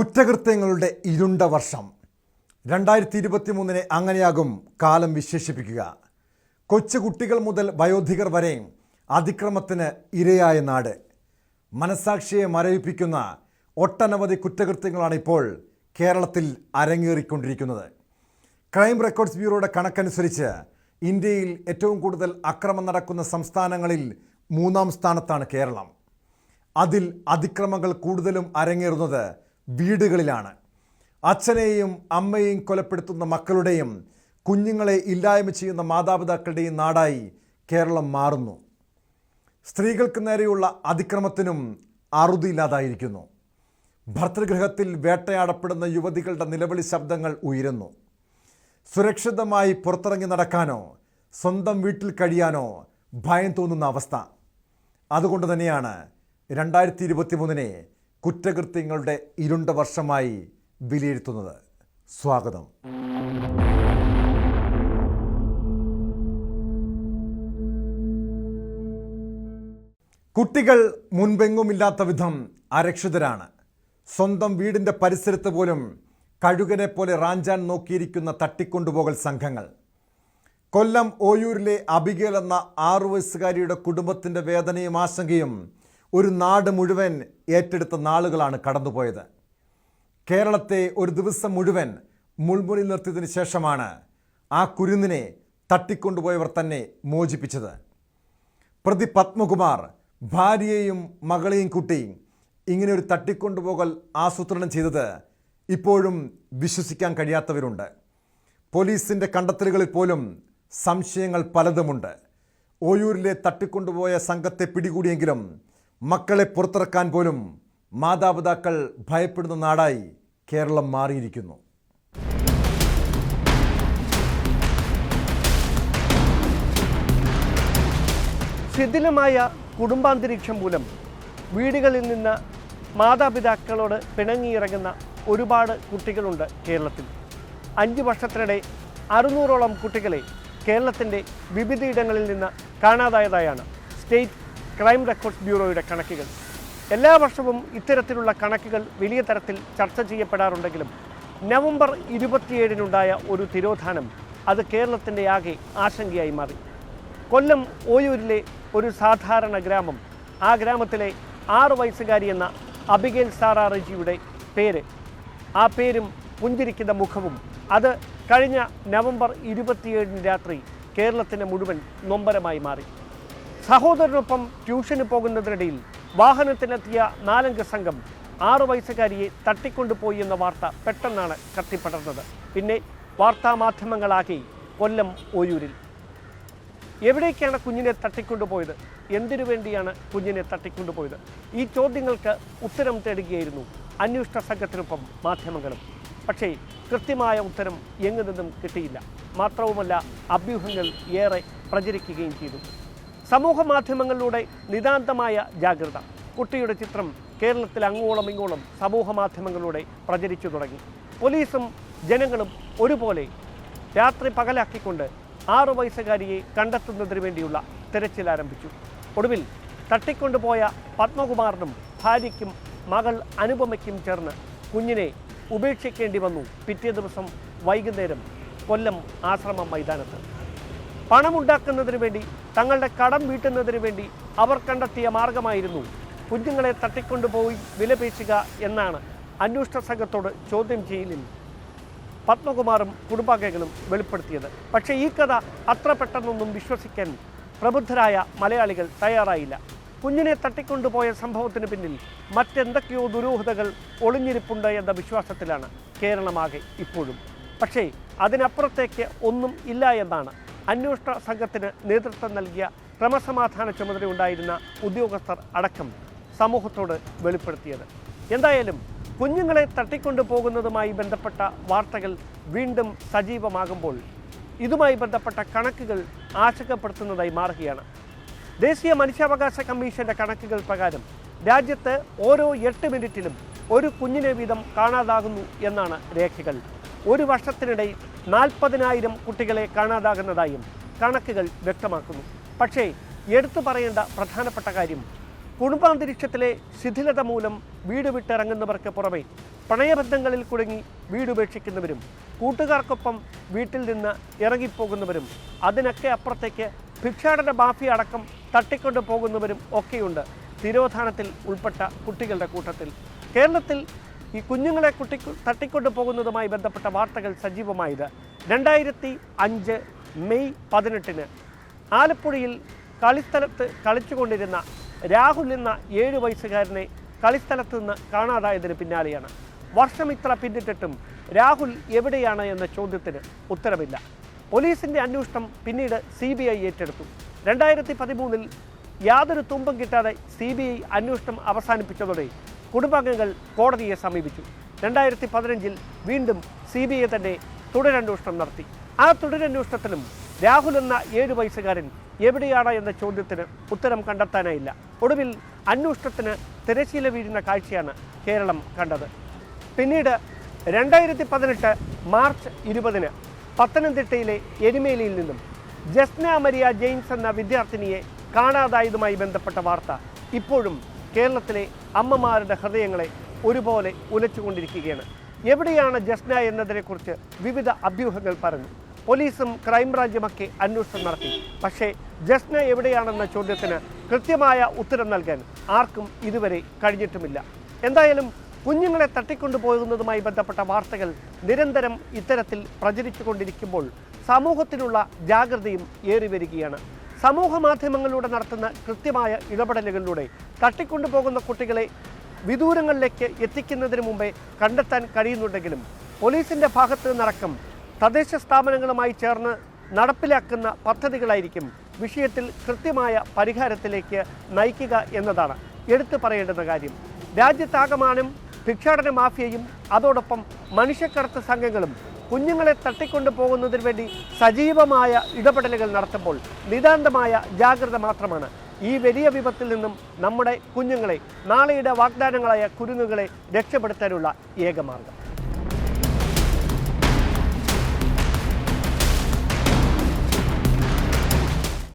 കുറ്റകൃത്യങ്ങളുടെ ഇരുണ്ട വർഷം 2023 അങ്ങനെയാകും കാലം വിശേഷിപ്പിക്കുക. കൊച്ചുകുട്ടികൾ മുതൽ വയോധികർ വരെ അതിക്രമത്തിന് ഇരയായ നാട്. മനസാക്ഷിയെ മരവിപ്പിക്കുന്ന ഒട്ടനവധി കുറ്റകൃത്യങ്ങളാണ് ഇപ്പോൾ കേരളത്തിൽ അരങ്ങേറിക്കൊണ്ടിരിക്കുന്നത്. ക്രൈം റെക്കോർഡ്സ് ബ്യൂറോയുടെ കണക്കനുസരിച്ച് ഇന്ത്യയിൽ ഏറ്റവും കൂടുതൽ അക്രമം നടക്കുന്ന സംസ്ഥാനങ്ങളിൽ 3-ാം സ്ഥാനത്താണ് കേരളം. അതിൽ അതിക്രമങ്ങൾ കൂടുതലും അരങ്ങേറുന്നത് വീടുകളിലാണ്. അച്ഛനെയും അമ്മയെയും കൊലപ്പെടുത്തുന്ന മക്കളുടെയും കുഞ്ഞുങ്ങളെ ഇല്ലായ്മ ചെയ്യുന്ന മാതാപിതാക്കളുടെയും നാടായി കേരളം മാറുന്നു. സ്ത്രീകൾക്ക് നേരെയുള്ള അതിക്രമത്തിനും അറുതിയില്ലാതായിരിക്കുന്നു. ഭർതൃഗൃഹത്തിൽ വേട്ടയാടപ്പെടുന്ന യുവതികളുടെ നിലവിളി ശബ്ദങ്ങൾ ഉയരുന്നു. സുരക്ഷിതമായി പുറത്തിറങ്ങി നടക്കാനോ സ്വന്തം വീട്ടിൽ കഴിയാനോ ഭയം തോന്നുന്ന അവസ്ഥ. അതുകൊണ്ട് തന്നെയാണ് 2023 കുറ്റകൃത്യങ്ങളുടെ ഇരുണ്ട വർഷമായി വിലയിരുത്തുന്നത്. സ്വാഗതം. കുട്ടികൾ മുൻപെങ്ങുമില്ലാത്ത വിധം അരക്ഷിതരാണ്. സ്വന്തം വീടിൻ്റെ പരിസരത്ത് പോലും കഴുകനെ പോലെ റാഞ്ചാൻ നോക്കിയിരിക്കുന്ന തട്ടിക്കൊണ്ടുപോകൽ സംഘങ്ങൾ. കൊല്ലം ഓയൂരിലെ അബിഗേൽ എന്ന 6 വയസ്സുകാരിയുടെ കുടുംബത്തിൻ്റെ വേദനയും ആശങ്കയും ഒരു നാട് മുഴുവൻ ഏറ്റെടുത്ത നാളുകളാണ് കടന്നുപോയത്. കേരളത്തെ ഒരു ദിവസം മുഴുവൻ മുൾമുനയിൽ നിർത്തിയതിനു ശേഷമാണ് ആ കുരുന്നിനെ തട്ടിക്കൊണ്ടുപോയവർ തന്നെ മോചിപ്പിച്ചത്. പ്രതി പത്മകുമാർ ഭാര്യയെയും മകളെയും കൂട്ടി ഇങ്ങനെ ഒരു തട്ടിക്കൊണ്ടുപോകൽ ആസൂത്രണം ചെയ്തത് ഇപ്പോഴും വിശ്വസിക്കാൻ കഴിയാത്തവരുണ്ട്. പോലീസിൻ്റെ കണ്ടെത്തലുകളിൽ പോലും സംശയങ്ങൾ പലതുമുണ്ട്. ഓയൂരിലെ തട്ടിക്കൊണ്ടുപോയ സംഘത്തെ പിടികൂടിയെങ്കിലും മക്കളെ പുറത്തിറക്കാൻ പോലും മാതാപിതാക്കൾ ഭയപ്പെടുന്ന നാടായി കേരളം മാറിയിരിക്കുന്നു. ശിഥിലമായ കുടുംബാന്തരീക്ഷം മൂലം വീടുകളിൽ നിന്ന് മാതാപിതാക്കളോട് പിണങ്ങിയിറങ്ങുന്ന ഒരുപാട് കുട്ടികളുണ്ട് കേരളത്തിൽ. 5 വർഷത്തിനിടെ 600ഓളം കുട്ടികളെ കേരളത്തിൻ്റെ വിവിധയിടങ്ങളിൽ നിന്ന് കാണാതായതായാണ് സ്റ്റേറ്റ് ക്രൈം റെക്കോർഡ്സ് ബ്യൂറോയുടെ കണക്കുകൾ. എല്ലാ വർഷവും ഇത്തരത്തിലുള്ള കണക്കുകൾ വലിയ തരത്തിൽ ചർച്ച ചെയ്യപ്പെടാറുണ്ടെങ്കിലും നവംബർ 27-നുണ്ടായ ഒരു തിരോധാനം അത് കേരളത്തിൻ്റെ ആകെ ആശങ്കയായി മാറി. കൊല്ലം ഓയൂരിലെ ഒരു സാധാരണ ഗ്രാമം, ആ ഗ്രാമത്തിലെ 6 വയസ്സുകാരി എന്ന അബിഗേൽ സാറാ റെജിയുടെ പേര്, ആ പേരും പുഞ്ചിരിക്കുന്ന മുഖവും അത് കഴിഞ്ഞ നവംബർ 27-ന് രാത്രി കേരളത്തിന് മുഴുവൻ നൊമ്പരമായി മാറി. സഹോദരനൊപ്പം ട്യൂഷന് പോകുന്നതിനിടയിൽ വാഹനത്തിലെത്തിയ 4-അംഗ സംഘം 6 വയസ്സുകാരിയെ തട്ടിക്കൊണ്ടുപോയി എന്ന വാർത്ത പെട്ടെന്നാണ് കത്തിപ്പടർന്നത്. പിന്നെ വാർത്താമാധ്യമങ്ങളാകെ കൊല്ലം ഓയൂരിൽ. എവിടേക്കാണ് കുഞ്ഞിനെ തട്ടിക്കൊണ്ടുപോയത്? എന്തിനു വേണ്ടിയാണ് കുഞ്ഞിനെ തട്ടിക്കൊണ്ടുപോയത്? ഈ ചോദ്യങ്ങൾക്ക് ഉത്തരം തേടുകയായിരുന്നു അന്വേഷണ സംഘത്തിനൊപ്പം മാധ്യമങ്ങളും. പക്ഷേ കൃത്യമായ ഉത്തരം എങ്ങു നിന്നും കിട്ടിയില്ല. മാത്രവുമല്ല, അഭ്യൂഹങ്ങൾ ഏറെ പ്രചരിക്കുകയും ചെയ്തു. സമൂഹ മാധ്യമങ്ങളിലൂടെ നിതാന്തമായ ജാഗ്രത. കുട്ടിയുടെ ചിത്രം കേരളത്തിൽ അങ്ങോളം ഇങ്ങോളം സമൂഹ മാധ്യമങ്ങളിലൂടെ പ്രചരിച്ചു തുടങ്ങി. പോലീസും ജനങ്ങളും ഒരുപോലെ രാത്രി പകലാക്കിക്കൊണ്ട് 6 വയസ്സുകാരിയെ കണ്ടെത്തുന്നതിന് വേണ്ടിയുള്ള തിരച്ചിൽ ആരംഭിച്ചു. ഒടുവിൽ തട്ടിക്കൊണ്ടുപോയ പത്മകുമാറിനും ഭാര്യയ്ക്കും മകൾ അനുപമയ്ക്കും ചേർന്ന് കുഞ്ഞിനെ ഉപേക്ഷിക്കേണ്ടി വന്നു. പിറ്റേ ദിവസം വൈകുന്നേരം കൊല്ലം ആശ്രമം മൈതാനത്ത്. പണമുണ്ടാക്കുന്നതിന് വേണ്ടി, തങ്ങളുടെ കടം വീട്ടുന്നതിന് വേണ്ടി അവർ കണ്ടെത്തിയ മാർഗമായിരുന്നു കുഞ്ഞുങ്ങളെ തട്ടിക്കൊണ്ടുപോയി വിലപേശുക എന്നാണ് അന്വേഷണ സംഘത്തോട് ചോദ്യം ചെയ്യലിൽ പത്മകുമാറും കുടുംബാംഗങ്ങളും വെളിപ്പെടുത്തിയത്. പക്ഷേ ഈ കഥ അത്ര പെട്ടെന്നൊന്നും വിശ്വസിക്കാൻ പ്രബുദ്ധരായ മലയാളികൾ തയ്യാറായില്ല. കുഞ്ഞിനെ തട്ടിക്കൊണ്ടുപോയ സംഭവത്തിന് പിന്നിൽ മറ്റെന്തൊക്കെയോ ദുരൂഹതകൾ ഒളിഞ്ഞിരിപ്പുണ്ട് എന്ന വിശ്വാസത്തിലാണ് കേരളമാകെ ഇപ്പോഴും. പക്ഷേ അതിനപ്പുറത്തേക്ക് ഒന്നും ഇല്ല എന്നാണ് അന്വേഷണ സംഘത്തിന് നേതൃത്വം നൽകിയ ക്രമസമാധാന ചുമതലയുണ്ടായിരുന്ന ഉദ്യോഗസ്ഥർ അടക്കം സമൂഹത്തോട് വെളിപ്പെടുത്തിയത്. എന്തായാലും കുഞ്ഞുങ്ങളെ തട്ടിക്കൊണ്ടു പോകുന്നതുമായി ബന്ധപ്പെട്ട വാർത്തകൾ വീണ്ടും സജീവമാകുമ്പോൾ ഇതുമായി ബന്ധപ്പെട്ട കണക്കുകൾ ആശങ്കപ്പെടുത്തുന്നതായി മാറുകയാണ്. ദേശീയ മനുഷ്യാവകാശ കമ്മീഷന്റെ കണക്കുകൾ പ്രകാരം രാജ്യത്ത് ഓരോ 8 മിനിറ്റിലും ഒരു കുഞ്ഞിനെ വീതം കാണാതാകുന്നു എന്നാണ് രേഖകൾ. ഒരു വർഷത്തിനിടയിൽ 40,000 കുട്ടികളെ കാണാതാകുന്നതായും കണക്കുകൾ വ്യക്തമാക്കുന്നു. പക്ഷേ എടുത്തു പറയേണ്ട പ്രധാനപ്പെട്ട കാര്യം, കുടുംബാന്തരീക്ഷത്തിലെ ശിഥിലത മൂലം വീട് വിട്ടിറങ്ങുന്നവർക്ക് പുറമെ പ്രണയബന്ധങ്ങളിൽ കുടുങ്ങി വീടുപേക്ഷിക്കുന്നവരും കൂട്ടുകാർക്കൊപ്പം വീട്ടിൽ നിന്ന് ഇറങ്ങിപ്പോകുന്നവരും അതിനൊക്കെ അപ്പുറത്തേക്ക് ഭിക്ഷാടന മാഫിയ അടക്കം തട്ടിക്കൊണ്ടു പോകുന്നവരും ഒക്കെയുണ്ട് തിരോധാനത്തിൽ ഉൾപ്പെട്ട കുട്ടികളുടെ കൂട്ടത്തിൽ. കേരളത്തിൽ ഈ കുഞ്ഞുങ്ങളെ തട്ടിക്കൊണ്ടു പോകുന്നതുമായി ബന്ധപ്പെട്ട വാർത്തകൾ സജീവമായത് 2005 മെയ് 18 ആലപ്പുഴയിൽ കളിസ്ഥലത്ത് കളിച്ചുകൊണ്ടിരുന്ന രാഹുൽ എന്ന 7 വയസ്സുകാരനെ കളിസ്ഥലത്ത് നിന്ന് കാണാതായതിന് പിന്നാലെയാണ്. വർഷം ഇത്ര പിന്നിട്ടിട്ടും രാഹുൽ എവിടെയാണ് എന്ന ചോദ്യത്തിന് ഉത്തരമില്ല. പോലീസിൻ്റെ അന്വേഷണം പിന്നീട് CBI ഏറ്റെടുത്തു. 2013 യാതൊരു തുമ്പും കിട്ടാതെ CBI അന്വേഷണം അവസാനിപ്പിച്ചതോടെ കുടുംബാംഗങ്ങൾ കോടതിയെ സമീപിച്ചു. 2015 വീണ്ടും CBI തന്നെ തുടരന്വേഷണം നടത്തി. ആ തുടരന്വേഷണത്തിലും രാഹുൽ എന്ന 7 വയസ്സുകാരൻ എവിടെയാണ് എന്ന ചോദ്യത്തിന് ഉത്തരം കണ്ടെത്താനായില്ല. ഒടുവിൽ അന്വേഷണത്തിന് തിരശ്ശീല വീഴുന്ന കാഴ്ചയാണ് കേരളം കണ്ടത്. പിന്നീട് 2018 മാർച്ച് 20 പത്തനംതിട്ടയിലെ എരുമേലിയിൽ നിന്നും ജസ്ന മരിയ ജെയിംസ് എന്ന വിദ്യാർത്ഥിനിയെ കാണാതായതുമായി ബന്ധപ്പെട്ട വാർത്ത ഇപ്പോഴും കേരളത്തിലെ അമ്മമാരുടെ ഹൃദയങ്ങളെ ഒരുപോലെ ഉലച്ചുകൊണ്ടിരിക്കുകയാണ്. എവിടെയാണ് ജസ്ന എന്നതിനെക്കുറിച്ച് വിവിധ അഭ്യൂഹങ്ങൾ പറഞ്ഞു. പോലീസും ക്രൈംബ്രാഞ്ചുമൊക്കെ അന്വേഷണം നടത്തി. പക്ഷേ ജസ്ന എവിടെയാണെന്ന ചോദ്യത്തിന് കൃത്യമായ ഉത്തരം നൽകാൻ ആർക്കും ഇതുവരെ കഴിഞ്ഞിട്ടുമില്ല. എന്തായാലും കുഞ്ഞുങ്ങളെ തട്ടിക്കൊണ്ടുപോകുന്നതുമായി ബന്ധപ്പെട്ട വാർത്തകൾ നിരന്തരം ഇത്തരത്തിൽ പ്രചരിച്ചു കൊണ്ടിരിക്കുമ്പോൾ സമൂഹത്തിലുള്ള ജാഗ്രതയും ഏറിവരികയാണ്. സമൂഹ മാധ്യമങ്ങളിലൂടെ നടത്തുന്ന കൃത്യമായ ഇടപെടലുകളിലൂടെ തട്ടിക്കൊണ്ടുപോകുന്ന കുട്ടികളെ വിദൂരങ്ങളിലേക്ക് എത്തിക്കുന്നതിന് മുമ്പേ കണ്ടെത്താൻ കഴിയുന്നുണ്ടെങ്കിലും പോലീസിൻ്റെ ഭാഗത്തു നിന്നടക്കം തദ്ദേശ സ്ഥാപനങ്ങളുമായി ചേർന്ന് നടപ്പിലാക്കുന്ന പദ്ധതികളായിരിക്കും വിഷയത്തിൽ കൃത്യമായ പരിഹാരത്തിലേക്ക് നയിക്കുക എന്നതാണ് എടുത്തു പറയേണ്ടുന്ന കാര്യം. രാജ്യത്താകമാനം ഭിക്ഷാടന മാഫിയയും അതോടൊപ്പം മനുഷ്യക്കടത്ത് സംഘങ്ങളും കുഞ്ഞുങ്ങളെ തട്ടിക്കൊണ്ടു പോകുന്നതിന് വേണ്ടി സജീവമായ ഇടപെടലുകൾ നടത്തുമ്പോൾ നിതാന്തമായ ജാഗ്രത മാത്രമാണ് ഈ വലിയ വിപത്തിൽ നിന്നും നമ്മുടെ കുഞ്ഞുങ്ങളെ, നാളെയുടെ വാഗ്ദാനങ്ങളായ കുരുന്നുകളെ രക്ഷപ്പെടുത്താനുള്ള ഏക മാർഗം.